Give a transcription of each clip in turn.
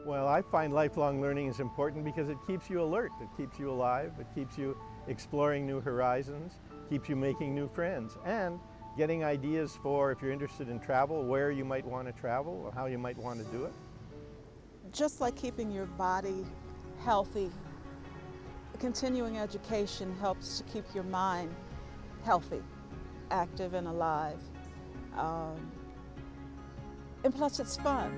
Well, I find lifelong learning is important because it keeps you alert, it keeps you alive, it keeps you exploring new horizons, keeps you making new friends, and getting ideas for, if you're interested in travel, where you might want to travel or how you might want to do it. Just like keeping your body healthy, continuing education helps to keep your mind healthy, active and alive. And plus it's fun.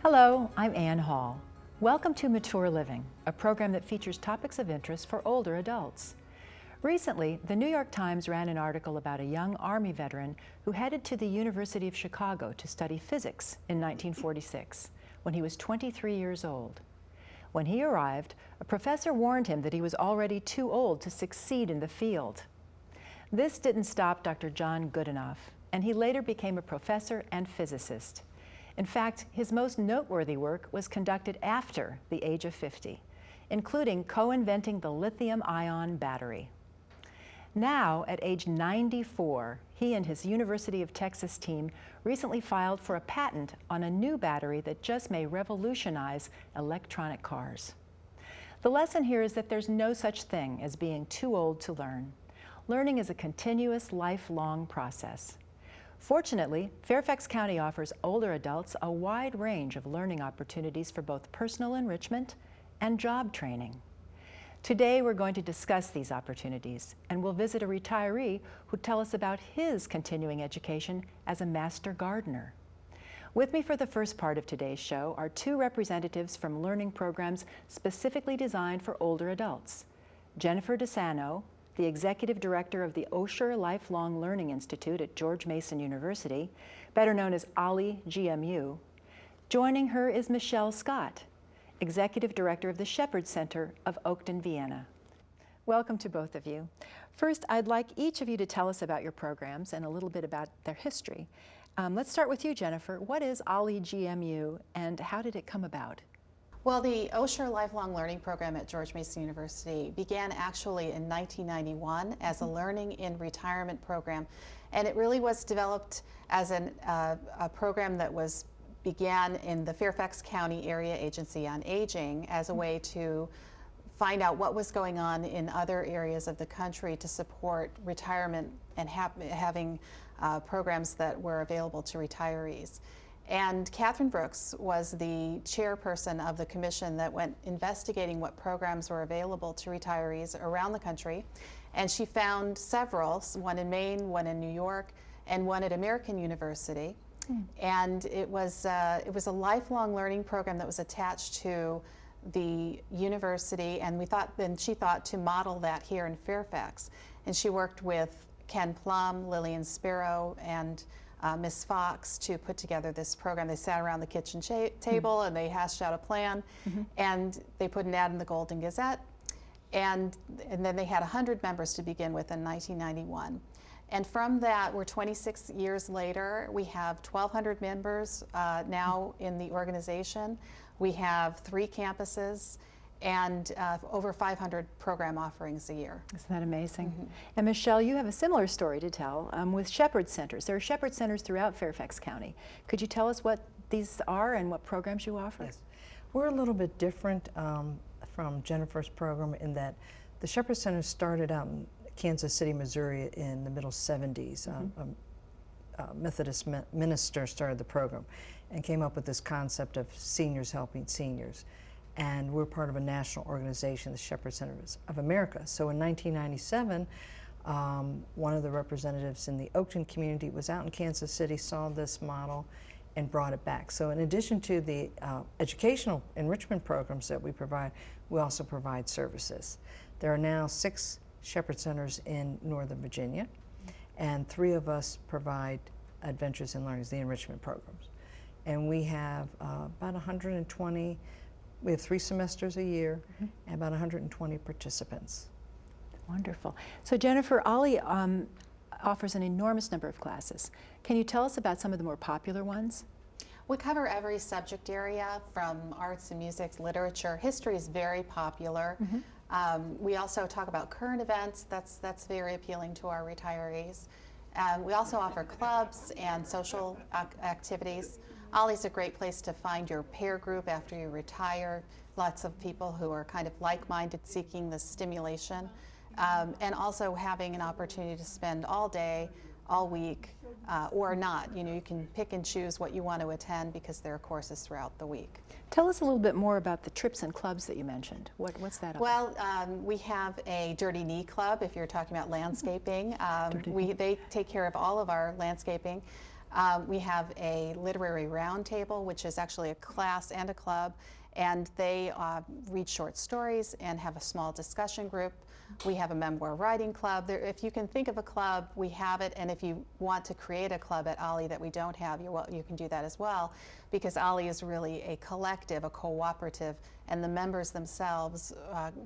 Hello, I'm Ann Hall. Welcome to Mature Living, a program that features topics of interest for older adults. Recently, the New York Times ran an article about a young Army veteran who headed to the University of Chicago to study physics in 1946, when he was 23 years old. When he arrived, a professor warned him that he was already too old to succeed in the field. This didn't stop Dr. John Goodenough, and he later became a professor and physicist. In fact, his most noteworthy work was conducted after the age of 50, including co-inventing the lithium-ion battery. Now, at age 94, he and his University of Texas team recently filed for a patent on a new battery that just may revolutionize electronic cars. The lesson here is that there's no such thing as being too old to learn. Learning is a continuous, lifelong process. Fortunately, Fairfax County offers older adults a wide range of learning opportunities for both personal enrichment and job training. Today we're going to discuss these opportunities, and we'll visit a retiree who'll tell us about his continuing education as a master gardener. With me for the first part of today's show are two representatives from learning programs specifically designed for older adults. Jennifer DeSano, the Executive Director of the Osher Lifelong Learning Institute at George Mason University, better known as OLLI GMU. Joining her is Michelle Scott, Executive Director of the Shepherd Center of Oakton-Vienna. Welcome to both of you. First, I'd like each of you to tell us about your programs and a little bit about their history. Let's start with you, Jennifer. What is OLLI GMU and how did it come about? Well, the Osher Lifelong Learning Program at George Mason University began actually in 1991 as a learning in retirement program, and it really was developed as a program that began in the Fairfax County Area Agency on Aging as a way to find out what was going on in other areas of the country to support retirement and having programs that were available to retirees. And Catherine Brooks was the chairperson of the commission that went investigating what programs were available to retirees around the country. And she found several, one in Maine, one in New York, and one at American University. And it was a lifelong learning program that was attached to the university, and she thought to model that here in Fairfax. And she worked with Ken Plum, Lillian Sparrow, and Ms. Fox to put together this program. They sat around the kitchen table and they hashed out a plan, and they put an ad in the Golden Gazette, and then they had 100 members to begin with in 1991. And from that, we're 26 years later, we have 1,200 members now in the organization. We have 3 campuses and over 500 program offerings a year. Isn't that amazing? And Michelle, you have a similar story to tell with Shepherd Centers. There are Shepherd Centers throughout Fairfax County. Could you tell us what these are and what programs you offer? Yes. We're a little bit different from Jennifer's program in that the Shepherd Center started out in Kansas City, Missouri in the middle 70s. A Methodist minister started the program and came up with this concept of seniors helping seniors. And we're part of a national organization, the Shepherd Centers of America. So in 1997, one of the representatives in the Oakton community was out in Kansas City, saw this model, and brought it back. So in addition to the educational enrichment programs that we provide, we also provide services. There are now 6 Shepherd Centers in Northern Virginia, and 3 of us provide Adventures in Learning, the enrichment programs. And we have about 120, we have 3 semesters a year, and about 120 participants. Wonderful. So Jennifer, OLLI offers an enormous number of classes. Can you tell us about some of the more popular ones? We cover every subject area, from arts and music, literature. History is very popular. We also talk about current events. That's very appealing to our retirees. We also offer clubs and social activities. OLLI's a great place to find your peer group after you retire. Lots of people who are kind of like-minded, seeking the stimulation. And also having an opportunity to spend all day, all week, or not. You know, you can pick and choose what you want to attend because there are courses throughout the week. Tell us a little bit more about the trips and clubs that you mentioned. What's that about? Well, we have a Dirty Knee Club, if you're talking about landscaping. They take care of all of our landscaping. We have a literary roundtable, which is actually a class and a club, and they read short stories and have a small discussion group. We have a memoir writing club. If you can think of a club, we have it, and if you want to create a club at OLLI that we don't have, you can do that as well, because OLLI is really a collective, a cooperative, and the members themselves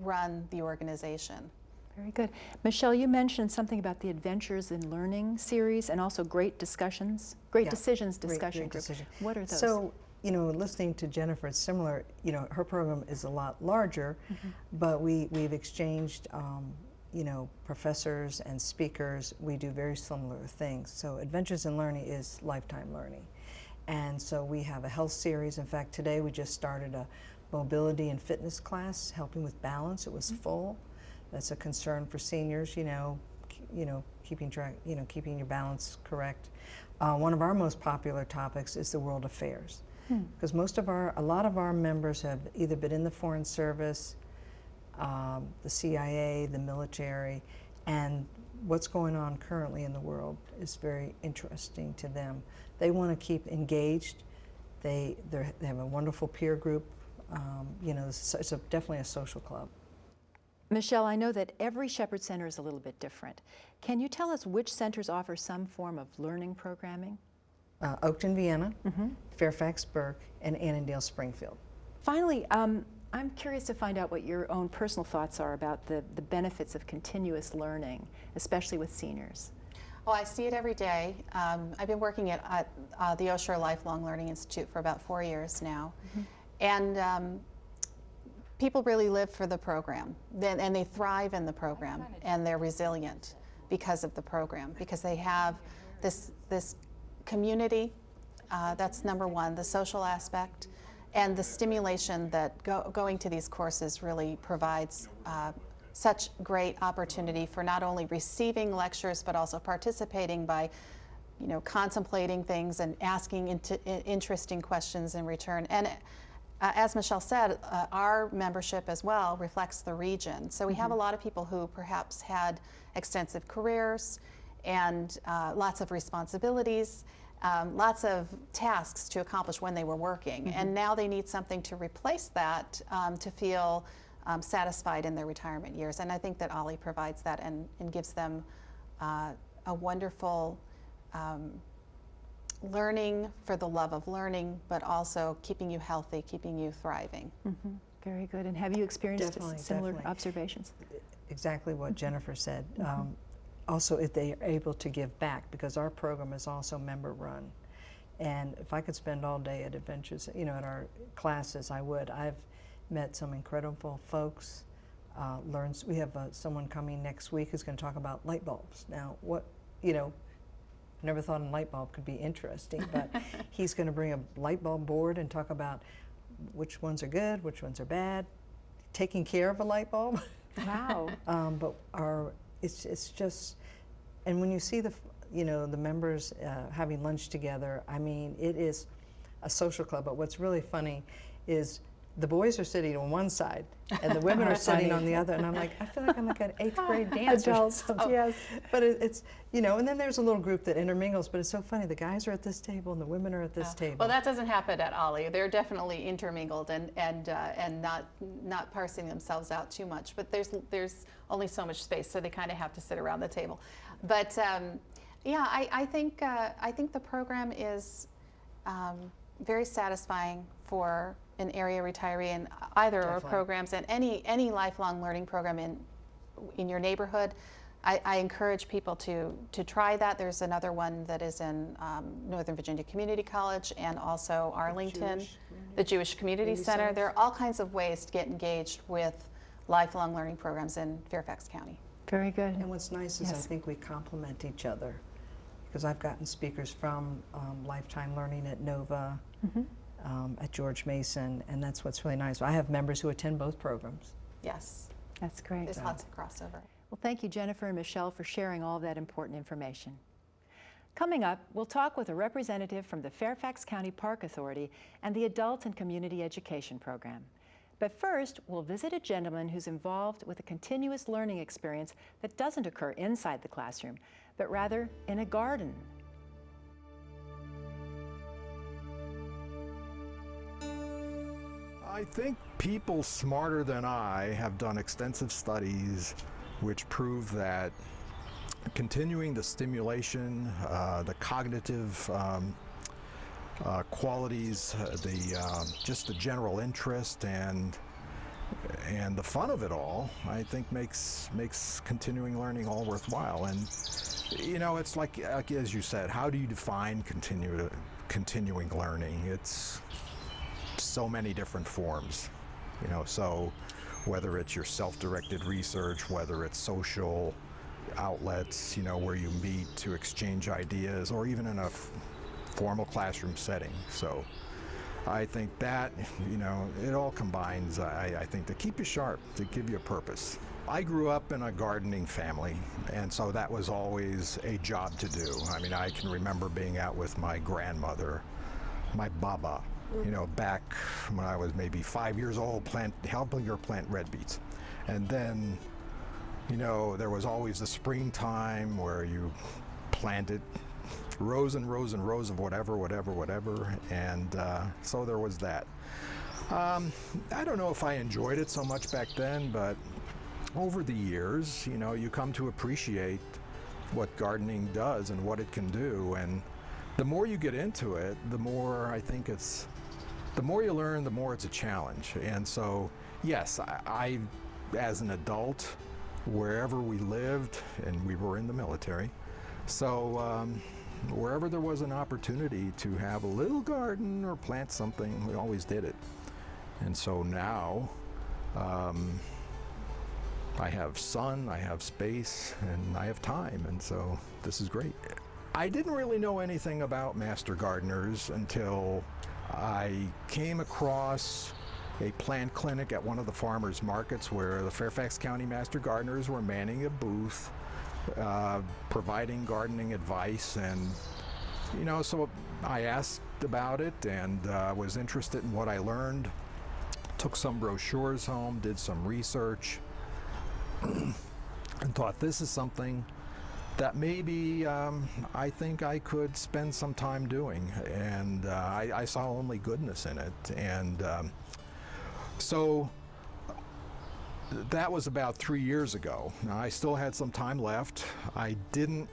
run the organization. Very good. Michelle, you mentioned something about the Adventures in Learning series and also Great Decisions discussion group. What are those? So, you know, listening to Jennifer, it's similar. You know, her program is a lot larger, but we've exchanged, you know, professors and speakers. We do very similar things. So Adventures in Learning is lifetime learning. And so we have a health series. In fact, today we just started a mobility and fitness class, helping with balance. It was full. That's a concern for seniors, you know, keeping track, you know, keeping your balance correct. One of our most popular topics is the world affairs. Because a lot of our members have either been in the Foreign Service, the CIA, the military, and what's going on currently in the world is very interesting to them. They want to keep engaged. They have a wonderful peer group. You know, it's definitely a social club. Michelle, I know that every Shepherd Center is a little bit different. Can you tell us which centers offer some form of learning programming? Oakton-Vienna, Fairfax, and Annandale, Springfield. Finally, I'm curious to find out what your own personal thoughts are about the benefits of continuous learning, especially with seniors. Oh, I see it every day. I've been working at the Osher Lifelong Learning Institute for about 4 years now. And people really live for the program, and they thrive in the program, and they're resilient because of the program, because they have this community. That's number one, the social aspect, and the stimulation that going to these courses really provides such great opportunity for not only receiving lectures but also participating by, you know, contemplating things and asking interesting questions in return. And as Michelle said, our membership as well reflects the region. So we have a lot of people who perhaps had extensive careers and lots of responsibilities, lots of tasks to accomplish when they were working. And now they need something to replace that to feel satisfied in their retirement years. And I think that OLLI provides that and gives them a wonderful learning for the love of learning, but also keeping you healthy, keeping you thriving. Very good. And have you experienced similar observations? Exactly what Jennifer said. Also, if they are able to give back, because our program is also member run. And if I could spend all day at Adventures, you know, at our classes, I would. I've met some incredible folks. We have someone coming next week who's going to talk about light bulbs. Now, you know, I never thought a light bulb could be interesting, but he's going to bring a light bulb board and talk about which ones are good, which ones are bad, taking care of a light bulb. Wow. But it's just, and when you see the members having lunch together, I mean, it is a social club. But what's really funny is the boys are sitting on one side and the women are sitting on the other, and I'm like, I feel like I'm like an 8th grade dancer. Adults, yes. But it's, you know, and then there's a little group that intermingles, but it's so funny. The guys are at this table and the women are at this table. Well, that doesn't happen at OLLI. They're definitely intermingled and not parsing themselves out too much. But there's only so much space, so they kind of have to sit around the table. But yeah, I think the program is very satisfying for an area retiree in either of our programs, and any lifelong learning program in your neighborhood. I encourage people to try that. There's another one that is in Northern Virginia Community College and also Arlington, the Jewish Community Center. There are all kinds of ways to get engaged with lifelong learning programs in Fairfax County. Very good. And what's nice is I think we complement each other, because I've gotten speakers from Lifetime Learning at Nova, at George Mason, and that's what's really nice. I have members who attend both programs. Yes. That's great. There's lots of crossover. Well, thank you, Jennifer and Michelle, for sharing all of that important information. Coming up, we'll talk with a representative from the Fairfax County Park Authority and the Adult and Community Education Program. But first, we'll visit a gentleman who's involved with a continuous learning experience that doesn't occur inside the classroom, but rather in a garden. I think people smarter than I have done extensive studies which prove that continuing the stimulation, the cognitive qualities, just the general interest and the fun of it all, I think makes continuing learning all worthwhile. And you know, it's like as you said, how do you define continuing learning? It's so many different forms, you know, so whether it's your self-directed research, whether it's social outlets, you know, where you meet to exchange ideas, or even in a formal classroom setting. So I think that, you know, it all combines, I think, to keep you sharp, to give you a purpose. I grew up in a gardening family, and so that was always a job to do. I mean, I can remember being out with my grandmother, my baba, you know, back when I was maybe 5 years old, helping her plant red beets. And then, you know, there was always the springtime where you planted rows and rows and rows of whatever. And so there was that. I don't know if I enjoyed it so much back then, but over the years, you know, you come to appreciate what gardening does and what it can do. And the more you get into it, the more I think the more you learn, the more it's a challenge. And so, yes, I as an adult, wherever we lived, and we were in the military, so wherever there was an opportunity to have a little garden or plant something, we always did it. And so now, I have sun, I have space, and I have time, and so this is great. I didn't really know anything about Master Gardeners until I came across a plant clinic at one of the farmers markets where the Fairfax County Master Gardeners were manning a booth, providing gardening advice. And, you know, so I asked about it and was interested in what I learned, took some brochures home, did some research, and thought this is something that maybe I think I could spend some time doing, and I saw only goodness in it. And so that was about 3 years ago. Now, I still had some time left. I didn't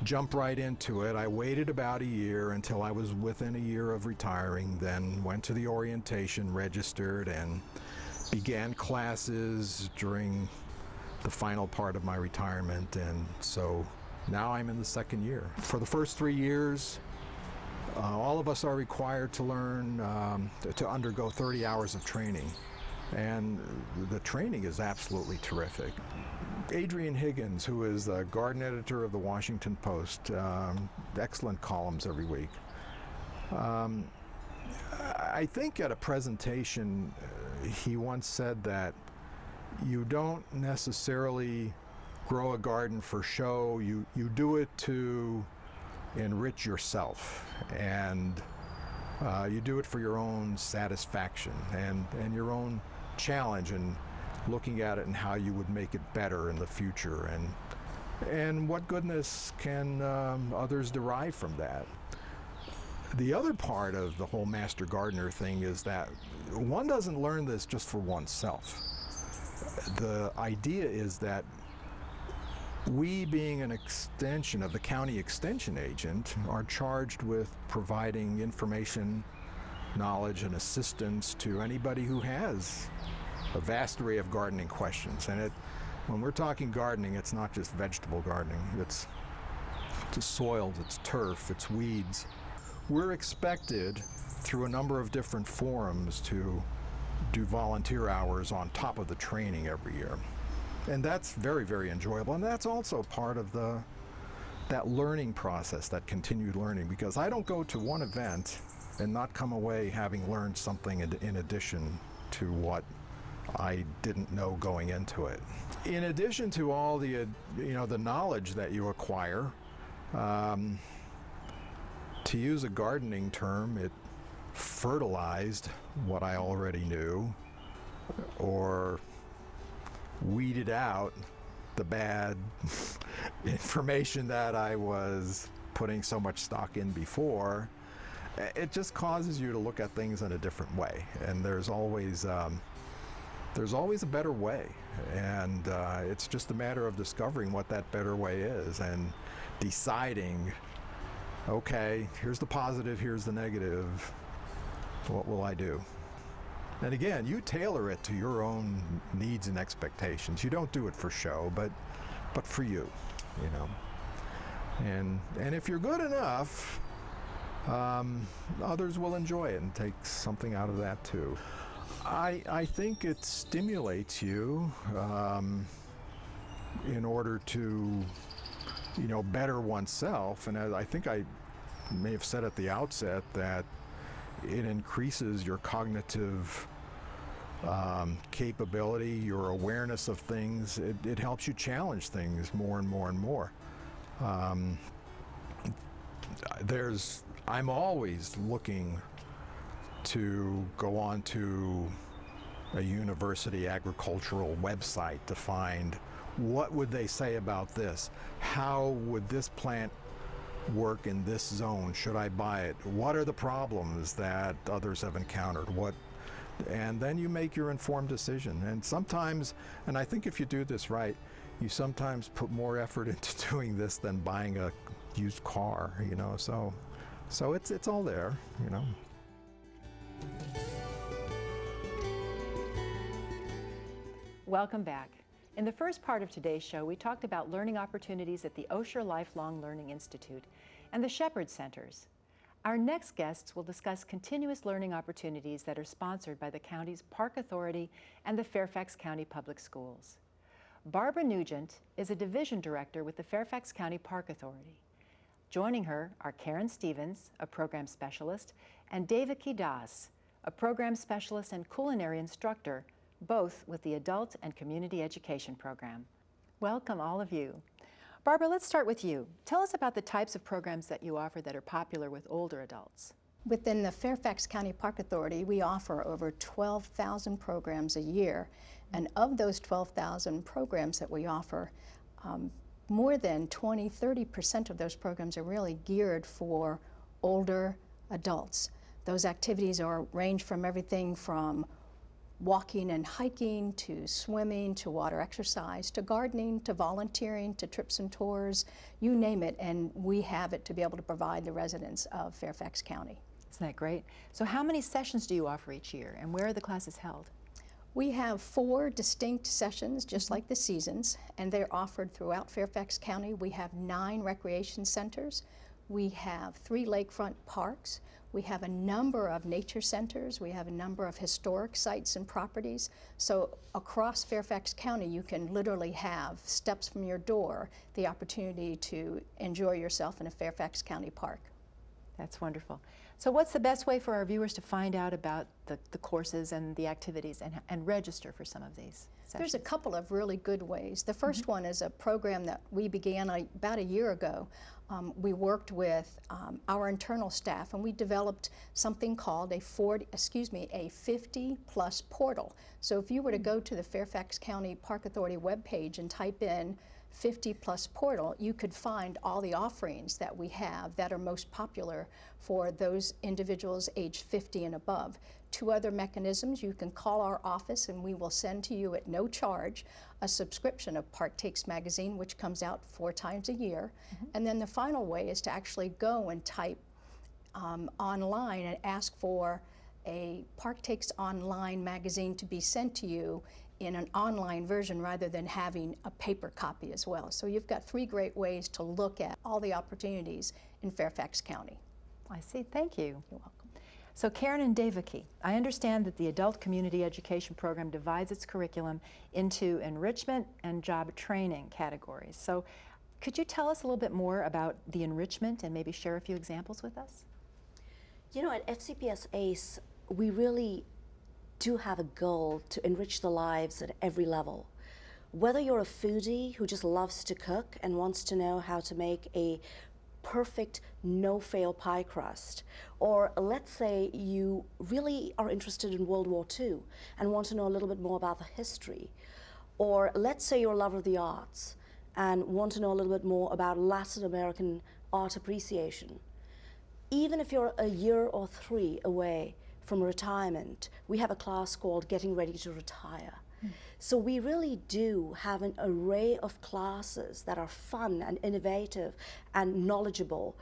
jump right into it. I waited about a year until I was within a year of retiring, then went to the orientation, registered, and began classes during the final part of my retirement. And so now I'm in the second year. For the first 3 years, all of us are required to learn, to undergo 30 hours of training. And the training is absolutely terrific. Adrian Higgins, who is the garden editor of the Washington Post, excellent columns every week. I think at a presentation, he once said that you don't necessarily grow a garden for show, you do it to enrich yourself. And You do it for your own satisfaction and your own challenge and looking at it and how you would make it better in the future and what goodness can others derive from that. The other part of the whole Master Gardener thing is that one doesn't learn this just for oneself. The idea is that we, being an extension of the county extension agent, are charged with providing information, knowledge, and assistance to anybody who has a vast array of gardening questions. And when we're talking gardening, it's not just vegetable gardening. It's soils, it's turf, it's weeds. We're expected through a number of different forums to do volunteer hours on top of the training every year. And that's very, very enjoyable. And that's also part of that learning process, that continued learning, because I don't go to one event and not come away having learned something in addition to what I didn't know going into it. In addition to all the the knowledge that you acquire, to use a gardening term, it fertilized what I already knew, or weeded out the bad information that I was putting so much stock in before. It just causes you to look at things in a different way, and there's always a better way, and it's just a matter of discovering what that better way is and deciding, okay, here's the positive, here's the negative, what will I do? And again, you tailor it to your own needs and expectations. You don't do it for show, but for you, And if you're good enough, others will enjoy it and take something out of that too. I think it stimulates you in order to, better oneself. And I think I may have said at the outset that it increases your cognitive capability, your awareness of things. It helps you challenge things more and more and more. I'm always looking to go on to a university agricultural website to find what would they say about this? How would this plant work in this zone? Should I buy it? What are the problems that others have encountered? And then you make your informed decision. And sometimes, and I think if you do this right, you sometimes put more effort into doing this than buying a used car, So it's all there, Welcome back. In the first part of today's show, we talked about learning opportunities at the Osher Lifelong Learning Institute and the Shepherd Centers. Our next guests will discuss continuous learning opportunities that are sponsored by the county's Park Authority and the Fairfax County Public Schools. Barbara Nugent is a division director with the Fairfax County Park Authority. Joining her are Karen Stevens, a program specialist, and David Kidas, a program specialist and culinary instructor, both with the Adult and Community Education Program. Welcome, all of you. Barbara, let's start with you. Tell us about the types of programs that you offer that are popular with older adults. Within the Fairfax County Park Authority, we offer over 12,000 programs a year. And of those 12,000 programs that we offer, more than 20–30% of those programs are really geared for older adults. Those activities range from everything from walking and hiking, to swimming, to water exercise, to gardening, to volunteering, to trips and tours, you name it, and we have it to be able to provide the residents of Fairfax County. Isn't that great? So how many sessions do you offer each year, and where are the classes held? We have 4 distinct sessions, just like the seasons, and they're offered throughout Fairfax County. We have 9 recreation centers. We have 3 lakefront parks. We have a number of nature centers. We have a number of historic sites and properties. So across Fairfax County, you can literally have, steps from your door, the opportunity to enjoy yourself in a Fairfax County park. That's wonderful. So what's the best way for our viewers to find out about the courses and the activities and register for some of these? sessions? There's a couple of really good ways. The first one is a program that we began about a year ago. We worked with our internal staff, and we developed something called a 50-plus portal. So if you were to go to the Fairfax County Park Authority webpage and type in 50-plus portal, you could find all the offerings that we have that are most popular for those individuals aged 50 and above. Two other mechanisms: you can call our office and we will send to you at no charge a subscription of Park Takes magazine, which comes out 4 times a year. And then the final way is to actually go and type online and ask for a Park Takes online magazine to be sent to you in an online version rather than having a paper copy as well. So you've got 3 great ways to look at all the opportunities in Fairfax County. I see. Thank you. You're welcome. So Karen and Devaki, I understand that the adult community education program divides its curriculum into enrichment and job training categories. So could you tell us a little bit more about the enrichment and maybe share a few examples with us? You know, at FCPS ACE, we really do have a goal to enrich the lives at every level. Whether you're a foodie who just loves to cook and wants to know how to make a perfect no-fail pie crust, or let's say you really are interested in World War II and want to know a little bit more about the history, or let's say you're a lover of the arts and want to know a little bit more about Latin American art appreciation. Even if you're a year or 3 away from retirement, we have a class called Getting Ready to Retire. So we really do have an array of classes that are fun and innovative and knowledgeable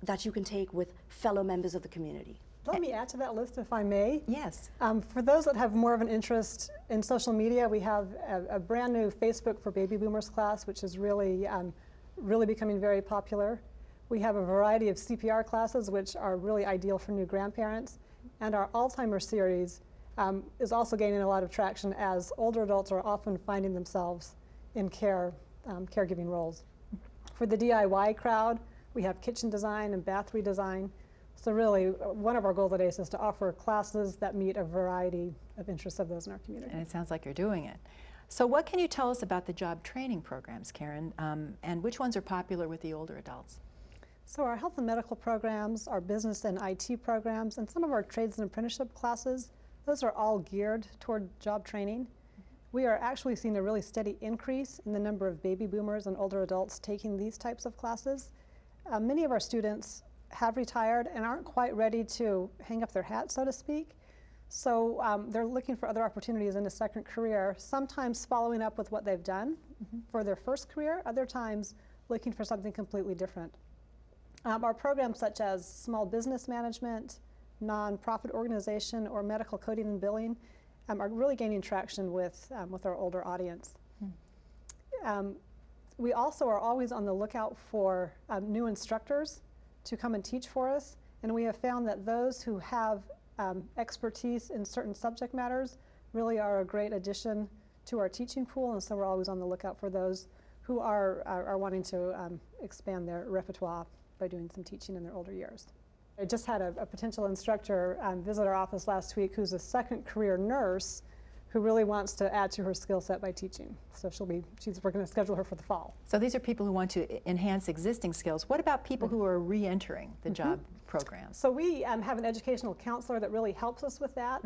that you can take with fellow members of the community. Let me add to that list, if I may. Yes. For those that have more of an interest in social media, we have a brand new Facebook for Baby Boomers class, which is really becoming very popular. We have a variety of CPR classes, which are really ideal for new grandparents. And our Alzheimer's series is also gaining a lot of traction, as older adults are often finding themselves in caregiving roles. For the DIY crowd, we have kitchen design and bath redesign. So really, one of our goals at ACE is to offer classes that meet a variety of interests of those in our community. And it sounds like you're doing it. So what can you tell us about the job training programs, Karen, and which ones are popular with the older adults? So our health and medical programs, our business and IT programs, and some of our trades and apprenticeship classes, those are all geared toward job training. We are actually seeing a really steady increase in the number of baby boomers and older adults taking these types of classes. Many of our students have retired and aren't quite ready to hang up their hat, so to speak. So they're looking for other opportunities in a second career, sometimes following up with what they've done for their first career, other times looking for something completely different. Our programs such as small business management, nonprofit organization, or medical coding and billing are really gaining traction with our older audience. We also are always on the lookout for new instructors to come and teach for us, and we have found that those who have expertise in certain subject matters really are a great addition to our teaching pool, and so we're always on the lookout for those who are wanting to expand their repertoire by doing some teaching in their older years. I just had a potential instructor visit our office last week who's a second career nurse who really wants to add to her skill set by teaching. So we're going to schedule her for the fall. So these are people who want to enhance existing skills. What about people who are re-entering the job program? So we have an educational counselor that really helps us with that.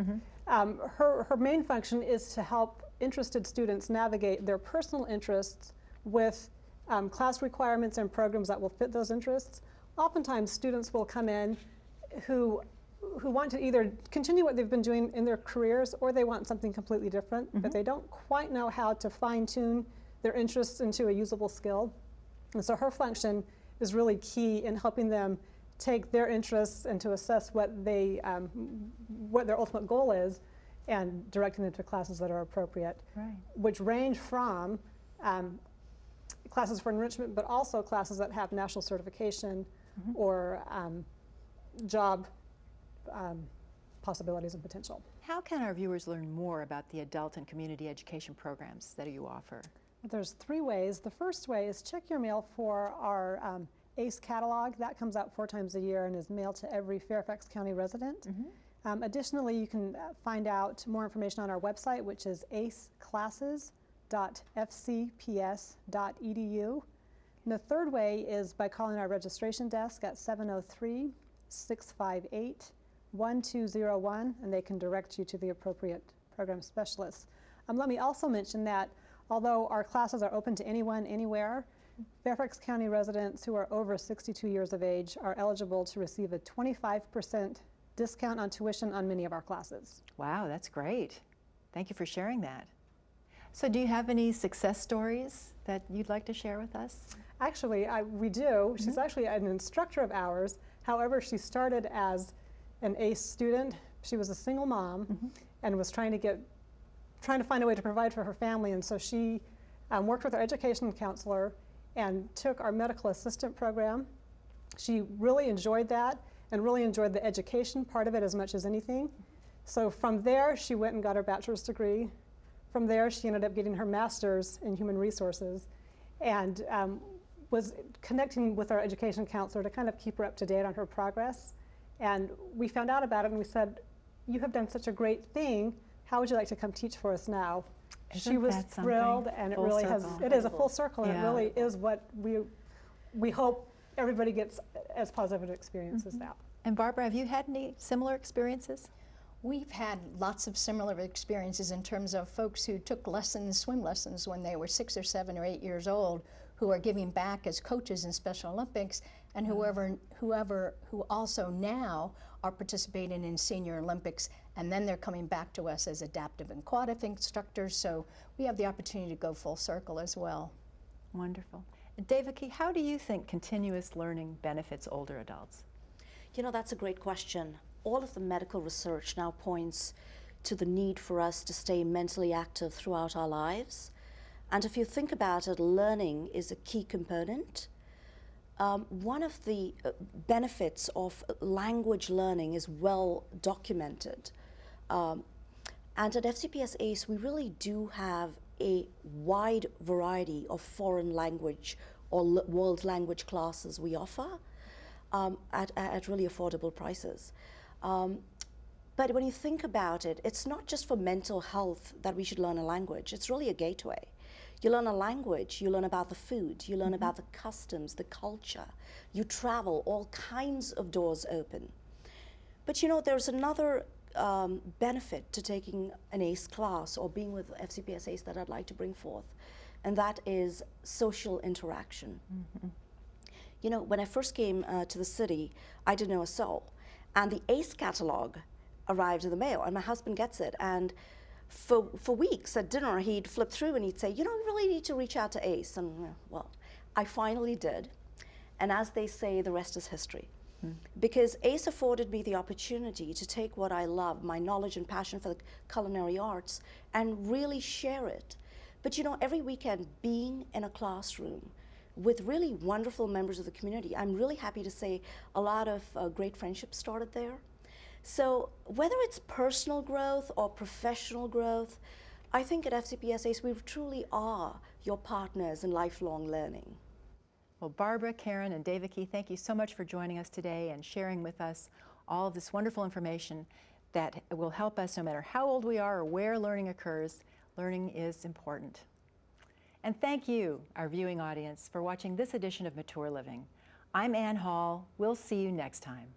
Her main function is to help interested students navigate their personal interests with class requirements and programs that will fit those interests. Oftentimes students will come in who want to either continue what they've been doing in their careers, or they want something completely different, but they don't quite know how to fine-tune their interests into a usable skill. And so her function is really key in helping them take their interests and to assess what their ultimate goal is, and directing them to classes that are appropriate, which range from classes for enrichment, but also classes that have national certification or job possibilities and potential. How can our viewers learn more about the adult and community education programs that you offer? There's 3 ways. The first way is check your mail for our ACE catalog. That comes out 4 times a year and is mailed to every Fairfax County resident. Additionally, you can find out more information on our website, which is aceclasses.fcps.edu. And the third way is by calling our registration desk at 703-658-1201, and they can direct you to the appropriate program specialists. Let me also mention that although our classes are open to anyone, anywhere, Fairfax County residents who are over 62 years of age are eligible to receive a 25% discount on tuition on many of our classes. Wow, that's great. Thank you for sharing that. So do you have any success stories that you'd like to share with us? Actually, we do. She's actually an instructor of ours. However, she started as an ACE student. She was a single mom and was trying to find a way to provide for her family, and so she worked with our education counselor and took our medical assistant program. She really enjoyed that and really enjoyed the education part of it as much as anything. So from there, she went and got her bachelor's degree. From there, she ended up getting her master's in human resources and was connecting with our education counselor to kind of keep her up to date on her progress. And we found out about it and we said, "You have done such a great thing. How would you like to come teach for us now?" She was thrilled, and it really has, it is a full circle, and it really is what we hope everybody gets as positive an experience as that. And Barbara, have you had any similar experiences? We've had lots of similar experiences in terms of folks who took lessons, swim lessons, when they were 6 or 7 or 8 years old, who are giving back as coaches in Special Olympics, and who also now are participating in Senior Olympics, and then they're coming back to us as adaptive and aquatic instructors, so we have the opportunity to go full circle as well. Wonderful. Devaki, how do you think continuous learning benefits older adults? You know, that's a great question. All of the medical research now points to the need for us to stay mentally active throughout our lives. And if you think about it, learning is a key component. One of the benefits of language learning is well documented. And at FCPS ACE, we really do have a wide variety of foreign language or world language classes we offer at really affordable prices. But when you think about it, it's not just for mental health that we should learn a language. It's really a gateway. You learn a language, you learn about the food, you learn about the customs, the culture. You travel, all kinds of doors open. But you know, there's another benefit to taking an ACE class or being with FCPS ACE that I'd like to bring forth, and that is social interaction. You know, when I first came to the city, I didn't know a soul. And the ACE catalog arrived in the mail, and my husband gets it. And for weeks at dinner, he'd flip through and he'd say, "You know, you really need to reach out to ACE." And well, I finally did. And as they say, the rest is history. Because ACE afforded me the opportunity to take what I love, my knowledge and passion for the culinary arts, and really share it. But you know, every weekend being in a classroom with really wonderful members of the community, I'm really happy to say a lot of great friendships started there. So whether it's personal growth or professional growth, I think at FCPS ACE we truly are your partners in lifelong learning. Well, Barbara, Karen, and Devaki, thank you so much for joining us today and sharing with us all of this wonderful information that will help us no matter how old we are or where learning occurs. Learning is important. And thank you, our viewing audience, for watching this edition of Mature Living. I'm Ann Hall. We'll see you next time.